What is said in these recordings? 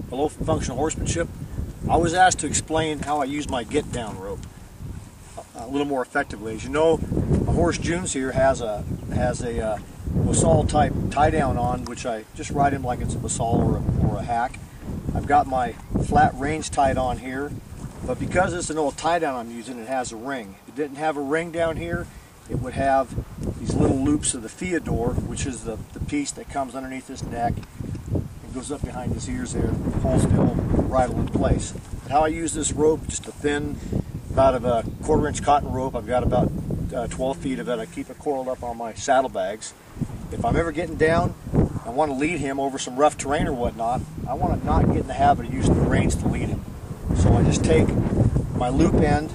Hello, Functional Horsemanship. I was asked to explain how I use my get down rope a little more effectively. As you know, my horse June's here has a basal type tie down on, which I just ride him like it's a basal or a hack. I've got my flat reins tied on here, but because it's an old tie down I'm using, it has a ring. If it didn't have a ring down here, it would have these little loops of the Fiador, which is the piece that comes underneath his neck and goes up behind his ears there, holds the whole bridle in place. But how I use this rope, just a thin, about a 1/4 inch cotton rope. I've got about 12 feet of it. I keep it coiled up on my saddlebags. If I'm ever getting down, I want to lead him over some rough terrain or whatnot, I want to not get in the habit of using the reins to lead him. So I just take my loop end,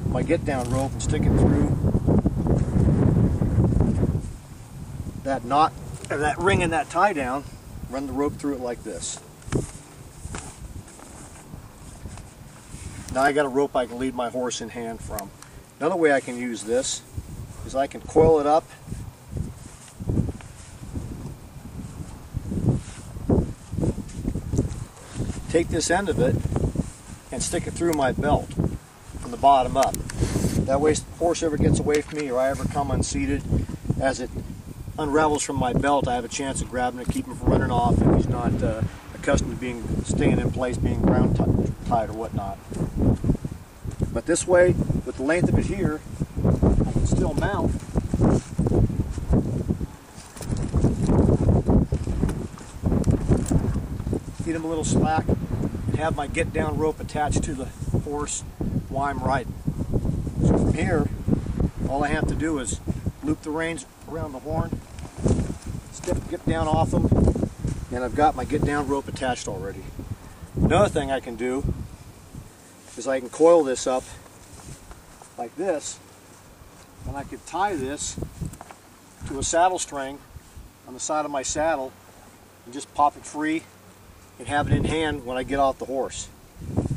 my get down rope, and stick it through that knot, or that ring in that tie down, run the rope through it like this. Now I got a rope I can lead my horse in hand from. Another way I can use this is I can coil it up take this end of it and stick it through my belt from the bottom up. That way if the horse ever gets away from me or I ever come unseated, as it unravels from my belt, I have a chance of grabbing it, keep him from running off if he's not accustomed to staying in place, being ground tied or whatnot. But this way, with the length of it here, I can still mount. Feed him a little slack and have my get down rope attached to the horse while I'm riding. So from here, all I have to do is loop the reins around the horn, get down off them, and I've got my get down rope attached already. Another thing I can do is I can coil this up like this, and I could tie this to a saddle string on the side of my saddle and just pop it free and have it in hand when I get off the horse.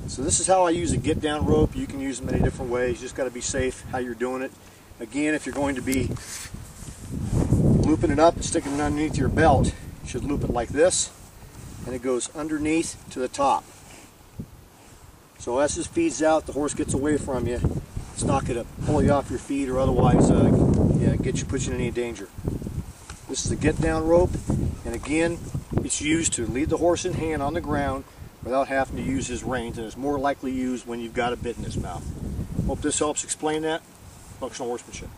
So this is how I use a get down rope. You can use them many different ways. You just got to be safe how you're doing it. Again, if you're going to be looping it up and sticking it underneath your belt, you should loop it like this, and it goes underneath to the top. So as this feeds out, the horse gets away from you, it's not going to pull you off your feet or otherwise put you in any danger. This is a get down rope, and again, it's used to lead the horse in hand on the ground without having to use his reins, and it's more likely used when you've got a bit in his mouth. Hope this helps explain that. Functional horsemanship.